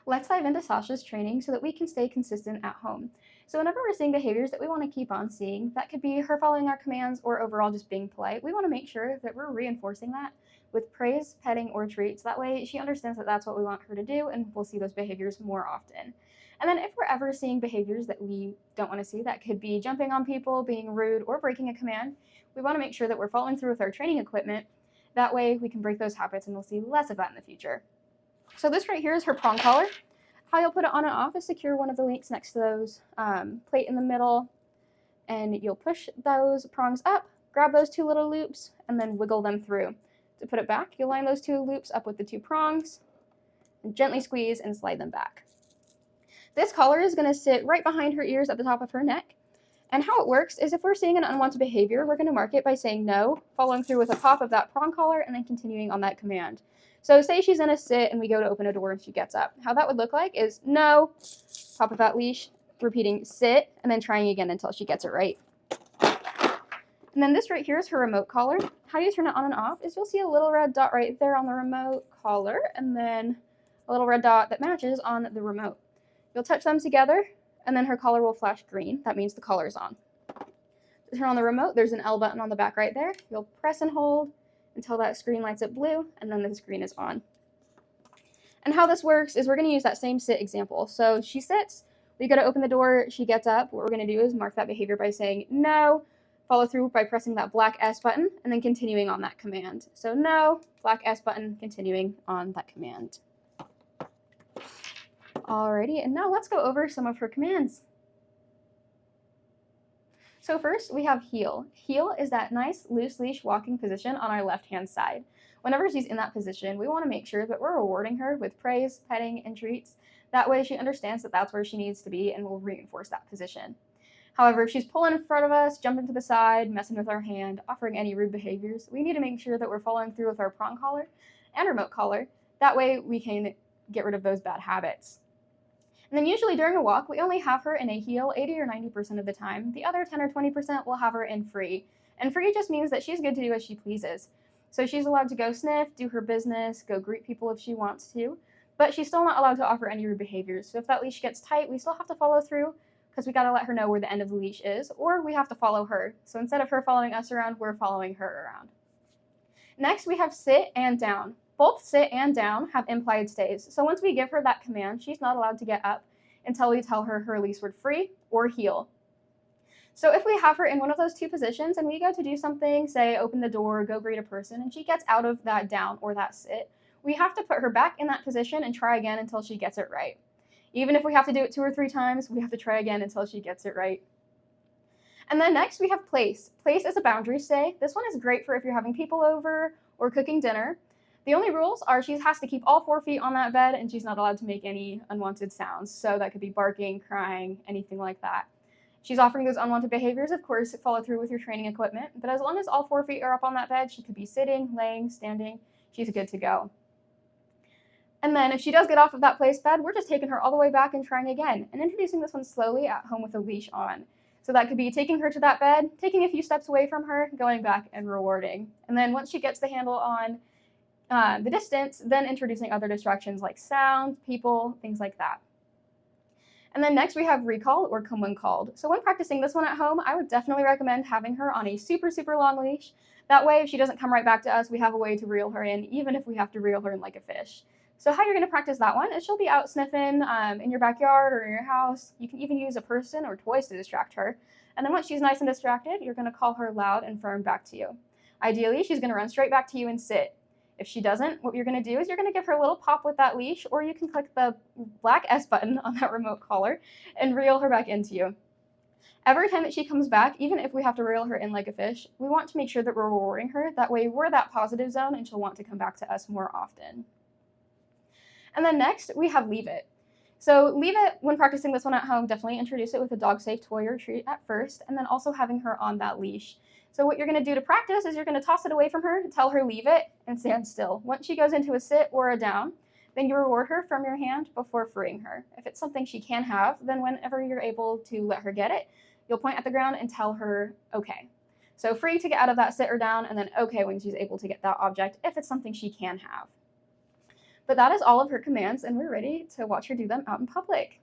Let's dive into Sasha's training so that we can stay consistent at home. So whenever we're seeing behaviors that we want to keep on seeing, that could be her following our commands or overall just being polite, we want to make sure that we're reinforcing that with praise, petting, or treats. That way she understands that that's what we want her to do, and we'll see those behaviors more often. And then if we're ever seeing behaviors that we don't want to see, that could be jumping on people, being rude, or breaking a command, we want to make sure that we're following through with our training equipment. That way we can break those habits and we'll see less of that in the future. So this right here is her prong collar. How you'll put it on and off is secure one of the links next to those plate in the middle, and you'll push those prongs up, grab those two little loops, and then wiggle them through. To put it back, you'll line those two loops up with the two prongs, and gently squeeze and slide them back. This collar is going to sit right behind her ears at the top of her neck. And how it works is if we're seeing an unwanted behavior, we're going to mark it by saying no, following through with a pop of that prong collar, and then continuing on that command. So say she's in a sit and we go to open a door and she gets up. How that would look like is no, pop of that leash, repeating sit, and then trying again until she gets it right. And then this right here is her remote collar. How you turn it on and off is you'll see a little red dot right there on the remote collar, and then a little red dot that matches on the remote. You'll touch them together, and then her collar will flash green. That means the collar's on. To turn on the remote, there's an L button on the back right there. You'll press and hold until that screen lights up blue, and then the screen is on. And how this works is we're going to use that same sit example. So she sits, we go to open the door, she gets up. What we're going to do is mark that behavior by saying no, follow through by pressing that black S button, and then continuing on that command. So no, black S button, continuing on that command. Alrighty, and now let's go over some of her commands. So first, we have heel. Heel is that nice loose leash walking position on our left-hand side. Whenever she's in that position, we want to make sure that we're rewarding her with praise, petting, and treats. That way she understands that that's where she needs to be, and we'll reinforce that position. However, if she's pulling in front of us, jumping to the side, messing with our hand, offering any rude behaviors, we need to make sure that we're following through with our prong collar and remote collar. That way we can get rid of those bad habits. And then usually during a walk, we only have her in a heel 80 or 90% of the time. The other 10 or 20% we'll have her in free. And free just means that she's good to do as she pleases. So she's allowed to go sniff, do her business, go greet people if she wants to, but she's still not allowed to offer any rude behaviors. So if that leash gets tight, we still have to follow through because we got to let her know where the end of the leash is, or we have to follow her. So instead of her following us around, we're following her around. Next, we have sit and down. Both sit and down have implied stays. So once we give her that command, she's not allowed to get up until we tell her release word free or heel. So if we have her in one of those two positions and we go to do something, say open the door, go greet a person, and she gets out of that down or that sit, we have to put her back in that position and try again until she gets it right. Even if we have to do it 2 or 3 times, we have to try again until she gets it right. And then next we have place. Place is a boundary stay. This one is great for if you're having people over or cooking dinner. The only rules are she has to keep all 4 feet on that bed, and she's not allowed to make any unwanted sounds. So that could be barking, crying, anything like that. If she's offering those unwanted behaviors, of course, follow through with your training equipment. But as long as all 4 feet are up on that bed, she could be sitting, laying, standing. She's good to go. And then if she does get off of that place bed, we're just taking her all the way back and trying again, and introducing this one slowly at home with a leash on. So that could be taking her to that bed, taking a few steps away from her, going back and rewarding. And then once she gets the handle on the distance, then introducing other distractions like sound, people, things like that. And then next we have recall or come when called. So when practicing this one at home, I would definitely recommend having her on a super, super long leash. That way, if she doesn't come right back to us, we have a way to reel her in, even if we have to reel her in like a fish. So how you're going to practice that one is she'll be out sniffing in your backyard or in your house. You can even use a person or toys to distract her. And then once she's nice and distracted, you're going to call her loud and firm back to you. Ideally, she's going to run straight back to you and sit. If she doesn't, what you're going to do is you're going to give her a little pop with that leash, or you can click the black S button on that remote collar and reel her back into you. Every time that she comes back, even if we have to reel her in like a fish, we want to make sure that we're rewarding her. That way we're that positive zone and she'll want to come back to us more often. And then next, we have leave it. So leave it, when practicing this one at home, definitely introduce it with a dog-safe toy or treat at first, and then also having her on that leash. So what you're going to do to practice is you're going to toss it away from her, tell her leave it, and stand still. Once she goes into a sit or a down, then you reward her from your hand before freeing her. If it's something she can have, then whenever you're able to let her get it, you'll point at the ground and tell her okay. So free to get out of that sit or down, and then okay when she's able to get that object if it's something she can have. But that is all of her commands, and we're ready to watch her do them out in public.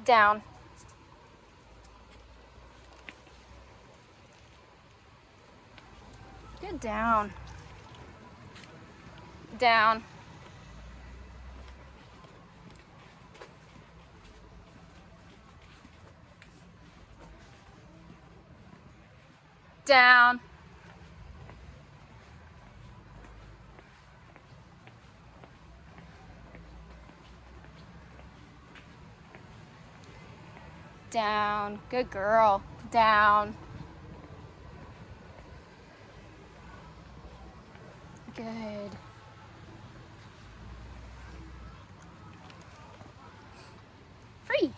Down. Good, down. Down. Down. Down. Good girl. Down. Good. Free.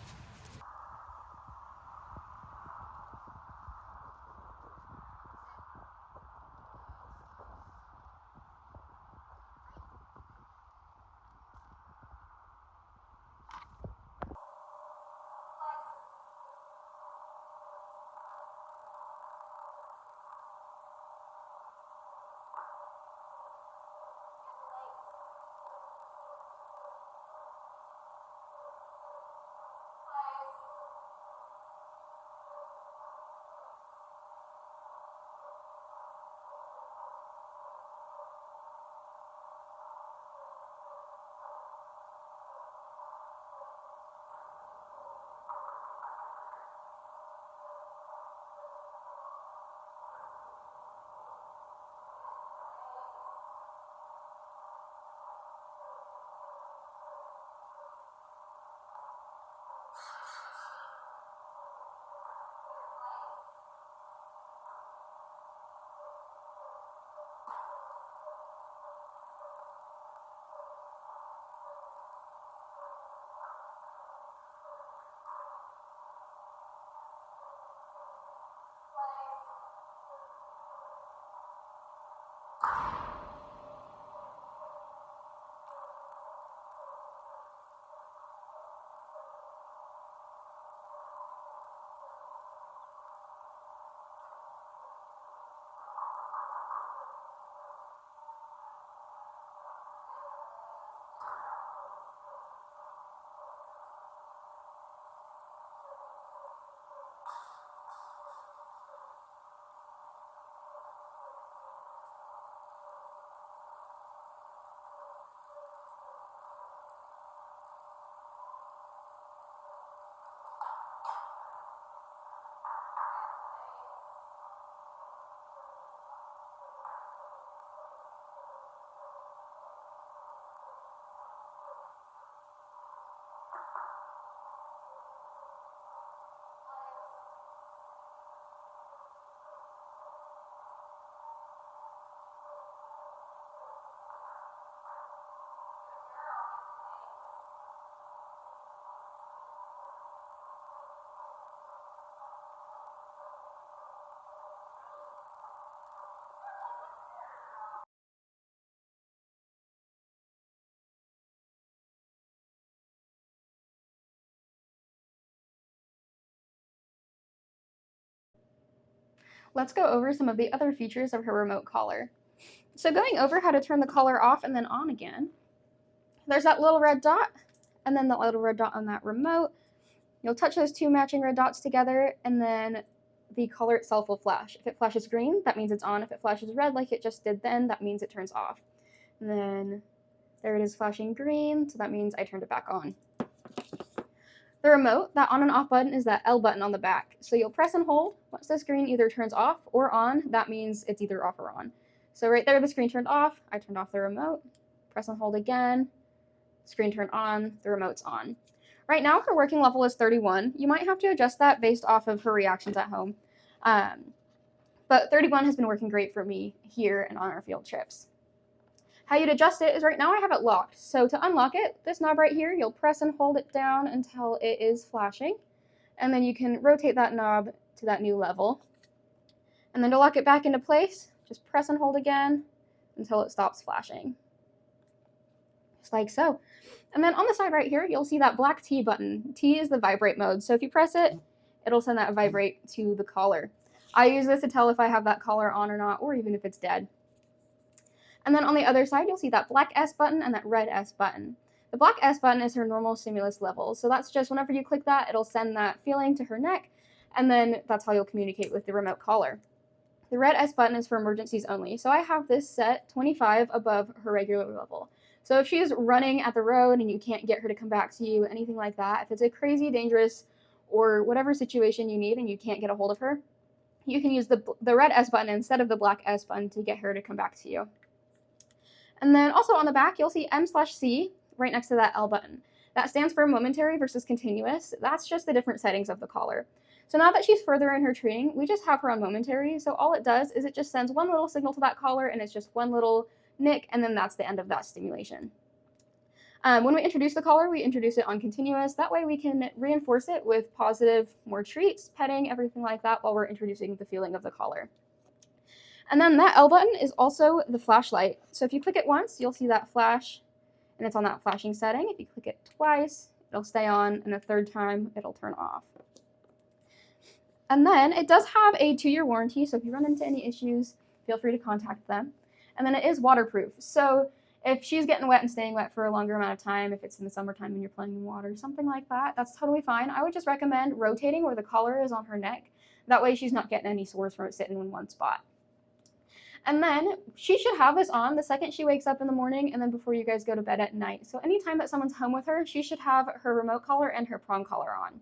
Let's go over some of the other features of her remote collar. So going over how to turn the collar off and then on again, there's that little red dot and then the little red dot on that remote. You'll touch those two matching red dots together and then the collar itself will flash. If it flashes green, that means it's on. If it flashes red like it just did then, that means it turns off. And then there it is flashing green, so that means I turned it back on. The remote, that on and off button is that L button on the back. So you'll press and hold. Once the screen either turns off or on, that means it's either off or on. So right there, the screen turned off. I turned off the remote. Press and hold again. Screen turned on. The remote's on. Right now, her working level is 31. You might have to adjust that based off of her reactions at home. But 31 has been working great for me here and on our field trips. How you'd adjust it is right now I have it locked. So to unlock it, this knob right here, you'll press and hold it down until it is flashing. And then you can rotate that knob to that new level. And then to lock it back into place, just press and hold again until it stops flashing. Just like so. And then on the side right here, you'll see that black T button. T is the vibrate mode. So if you press it, it'll send that vibrate to the collar. I use this to tell if I have that collar on or not, or even if it's dead. And then on the other side, you'll see that black S button and that red S button. The black S button is her normal stimulus level. So that's just whenever you click that, it'll send that feeling to her neck, and then that's how you'll communicate with the remote collar. The red S button is for emergencies only. So I have this set 25 above her regular level. So if she's running at the road and you can't get her to come back to you, anything like that, if it's a crazy, dangerous, or whatever situation you need and you can't get a hold of her, you can use the red S button instead of the black S button to get her to come back to you. And then also on the back, you'll see M/C right next to that L button. That stands for momentary versus continuous. That's just the different settings of the collar. So now that she's further in her training, we just have her on momentary. So all it does is it just sends one little signal to that collar, and it's just one little nick, and then that's the end of that stimulation. When we introduce the collar, we introduce it on continuous. That way we can reinforce it with positive, more treats, petting, everything like that while we're introducing the feeling of the collar. And then that L button is also the flashlight. So if you click it once, you'll see that flash, and it's on that flashing setting. If you click it twice, it'll stay on, and the third time, it'll turn off. And then it does have a 2-year warranty, so if you run into any issues, feel free to contact them. And then it is waterproof. So if she's getting wet and staying wet for a longer amount of time, if it's in the summertime and you're playing in water, something like that, that's totally fine. I would just recommend rotating where the collar is on her neck. That way she's not getting any sores from it sitting in one spot. And then she should have this on the second she wakes up in the morning and then before you guys go to bed at night. So anytime that someone's home with her, she should have her remote collar and her prong collar on.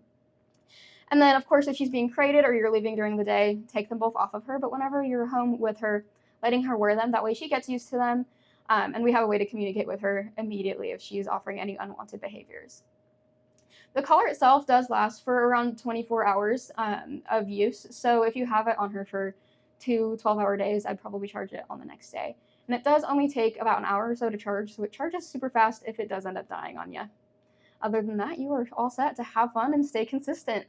And then, of course, if she's being crated or you're leaving during the day, take them both off of her. But whenever you're home with her, letting her wear them, that way she gets used to them. And we have a way to communicate with her immediately if she's offering any unwanted behaviors. The collar itself does last for around 24 hours of use. So if you have it on her for 2 12-hour days, I'd probably charge it on the next day. And it does only take about an hour or so to charge, so it charges super fast if it does end up dying on you. Other than that, you are all set to have fun and stay consistent.